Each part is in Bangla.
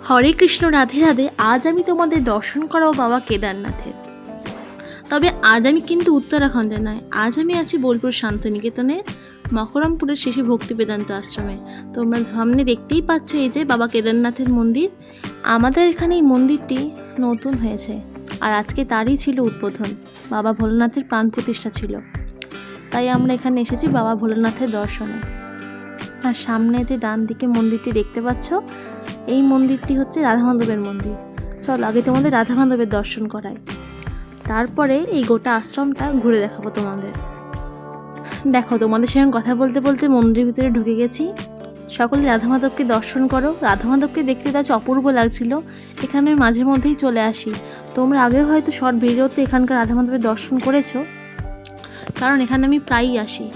হরে কৃষ্ণ, রাধে রাধে। আজ আমি তোমাদের দর্শন করাবো বাবা কেদারনাথের। তবে আজ আমি কিন্তু উত্তরাখণ্ডে নয়, আজ আমি আছি বোলপুর শান্তিনিকেতনে মকরমপুরের শিশু ভক্তি বেদান্ত আশ্রমে। তোমরা সামনে দেখতেই পাচ্ছ এই যে বাবা কেদারনাথের মন্দির। আমাদের এখানে এই মন্দিরটি নতুন হয়েছে আর আজকে তারই ছিল উদ্বোধন। বাবা ভোলানাথের প্রাণ প্রতিষ্ঠা ছিল, তাই আমরা এখানে এসেছি বাবা ভোলানাথের দর্শনে। আর সামনে যে ডান দিকে মন্দিরটি দেখতে পাচ্ছ, এই মন্দিরটি হচ্ছে রাধা মাধবের মন্দির। চলো আগে তোমাদের রাধা মাধবের দর্শন করাই, তারপরে এই গোটা আশ্রমটা ঘুরে দেখাবো তোমাদের। দেখো, তোমাদের সঙ্গে কথা বলতে বলতে মন্দিরের ভিতরে ঢুকে গেছি। সকলে রাধা মাধবকে দর্শন করো। রাধা মাধবকে দেখতে তার অপূর্ব লাগছিল। এখানে মাঝে মধ্যেই চলে আসি। তোমরা আগেও হয়তো শর্ট ভিডিওতে এখানকার রাধা মাধবের দর্শন করেছো, কারণ এখানে আমি প্রায়ই আসি।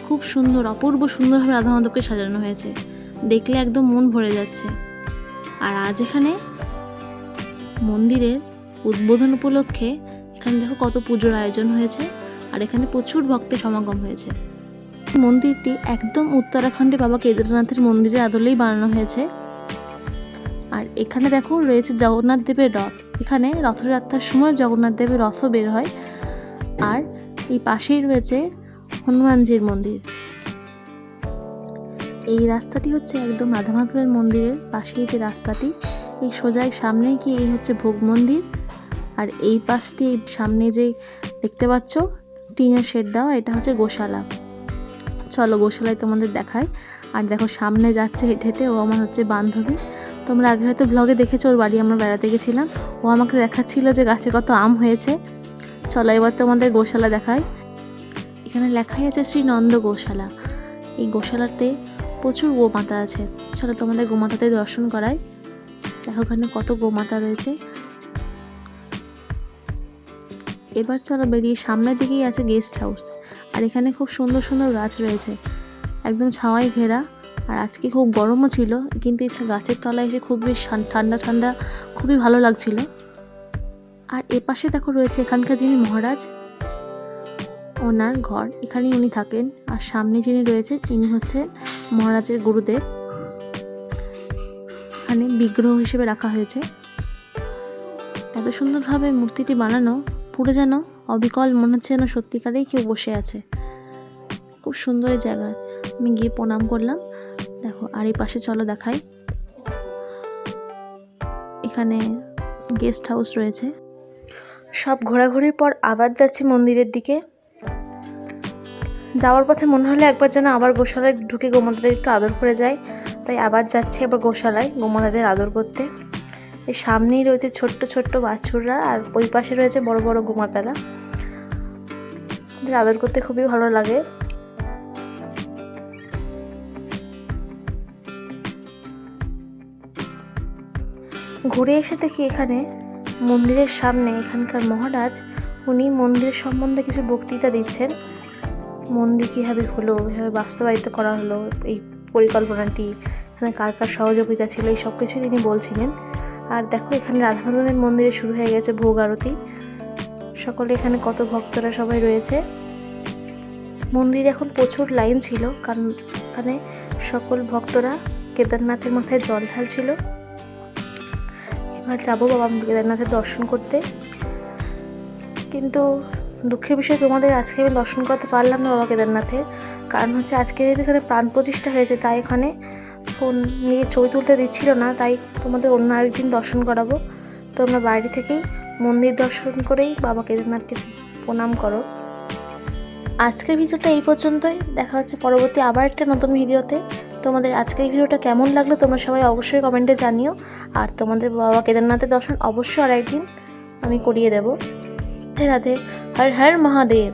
খুব সুন্দর, অপূর্ব সুন্দরভাবে রাধা মাধবকে সাজানো হয়েছে, দেখলে একদম মন ভরে যাচ্ছে। আর আজ এখানে মন্দিরের উদ্বোধন উপলক্ষে এখানে দেখো কত পুজোর আয়োজন হয়েছে, আর এখানে প্রচুর ভক্তের সমাগম হয়েছে। মন্দিরটি একদম উত্তরাখণ্ডে বাবা কেদারনাথের মন্দিরের আদলেই বানানো হয়েছে। আর এখানে দেখো রয়েছে জগন্নাথ দেবের রথ। এখানে রথযাত্রার সময় জগন্নাথ দেবের রথও বের হয়। আর এই পাশেই রয়েছে হনুমানজির মন্দির। এই রাস্তাটি হচ্ছে একদম রাধা মাধবের মন্দিরের পাশেই যে রাস্তাটি, এই সোজাই সামনে কি এই হচ্ছে ভোগ মন্দির। আর এই পাশটি সামনে যে দেখতে পাচ্ছ টিনের শেড দেওয়া, এটা হচ্ছে গোশালা। চলো গোশালায় তোমাদের দেখায়। আর দেখো সামনে যাচ্ছে হেঁটে হেঁটে, ও আমার হচ্ছে বান্ধবী। তোমরা আগে হয়তো ব্লগে দেখেছো, ওর বাড়ি আমরা বেড়াতে গেছিলাম। ও আমাকে দেখাচ্ছিল যে গাছে কত আম হয়েছে। চলো এবার তোমাদের গোশালা দেখায়। এখানে লেখাই আছে শ্রী নন্দ গোশালা। এই গোশালাতে প্রচুর গোমাতা আছে। চলো তোমাদের গোমাতাতে দর্শন করায়। দেখো ওখানে কত গোমাতা রয়েছে। এবার চলো বেরিয়ে সামনের দিকেই আছে গেস্ট হাউস। আর এখানে খুব সুন্দর সুন্দর গাছ রয়েছে, একদম ছাওয়ায় ঘেরা। আর আজকে খুব গরমও ছিল, কিন্তু এই গাছের তলায় এসে খুবই ঠান্ডা ঠান্ডা, খুবই ভালো লাগছিল। আর এপাশে দেখো রয়েছে এখানকার যিনি মহারাজ, ওনার ঘর, এখানেই উনি থাকেন। আর সামনে যিনি রয়েছে ইনি হচ্ছেন মহারাজের গুরুদেব। এখানে বিগ্রহ হিসেবে রাখা হয়েছে। এত সুন্দরভাবে মূর্তিটি বানানো, পুরো যেন অবিকল মনে হচ্ছে যেন সত্যিকারেই কেউ বসে আছে। খুব সুন্দর এই জায়গা। আমি গিয়ে প্রণাম করলাম। দেখো আর এই পাশে চলো দেখাই, এখানে গেস্ট হাউস রয়েছে। সব ঘোরাঘুরির পর আবার যাচ্ছি মন্দিরের দিকে। যাওয়ার পথে মনে হলে একবার যেন আবার গোশালায় ঢুকে গোমাতাদের একটু আদর করে যায়, তাই আবার যাচ্ছি আবার গোশালায় গোমাতাদের আদর করতে। এই সামনেই রয়েছে ছোট্ট ছোট্ট বাছুররা, আর ওই পাশে রয়েছে বড় বড় গোমাতারা। ওদের আদর করতে খুবই ভালো লাগে। ঘুরে এসে দেখি এখানে মন্দিরের সামনে এখানকার মহারাজ, উনি মন্দিরের সম্বন্ধে কিছু বক্তৃতা দিচ্ছেন। মন্দির কীভাবে হলো, কীভাবে বাস্তবায়িত করা হলো এই পরিকল্পনাটি, এখানে কার কার সহযোগিতা ছিল, এই সব কিছু তিনি বলছিলেন। আর দেখো এখানে রাধা মাধবের মন্দিরে শুরু হয়ে গেছে ভোগ আরতি। সকলে এখানে কত ভক্তরা সবাই রয়েছে। মন্দিরে এখন প্রচুর লাইন ছিল, কারণ এখানে সকল ভক্তরা কেদারনাথের মাথায় জল ঢালছিল। এবার যাবো বাবা কেদারনাথের দর্শন করতে, কিন্তু দুঃখের বিষয় তোমাদের আজকে আমি দর্শন করতে পারলাম না বাবা কেদারনাথের। কারণ হচ্ছে আজকে এখানে প্রাণ প্রতিষ্ঠা হয়েছে, তাই এখানে ফোন নিয়ে ছবি তুলতে দিচ্ছিল না, তাই তোমাদের অন্য আরেকদিন দর্শন করাবো। তোমরা বাইরে থেকেই মন্দির দর্শন করেই বাবা কেদারনাথকে প্রণাম করো। আজকের ভিডিওটা এই পর্যন্তই। দেখা হচ্ছে পরবর্তী আবার একটা নতুন ভিডিওতে। তোমাদের আজকের ভিডিওটা কেমন লাগলো তোমরা সবাই অবশ্যই কমেন্টে জানিও। আর তোমাদের বাবা কেদারনাথের দর্শন অবশ্যই আর একদিন আমি করিয়ে দেবো। রাধে রাধে, হর হর মহাদেব।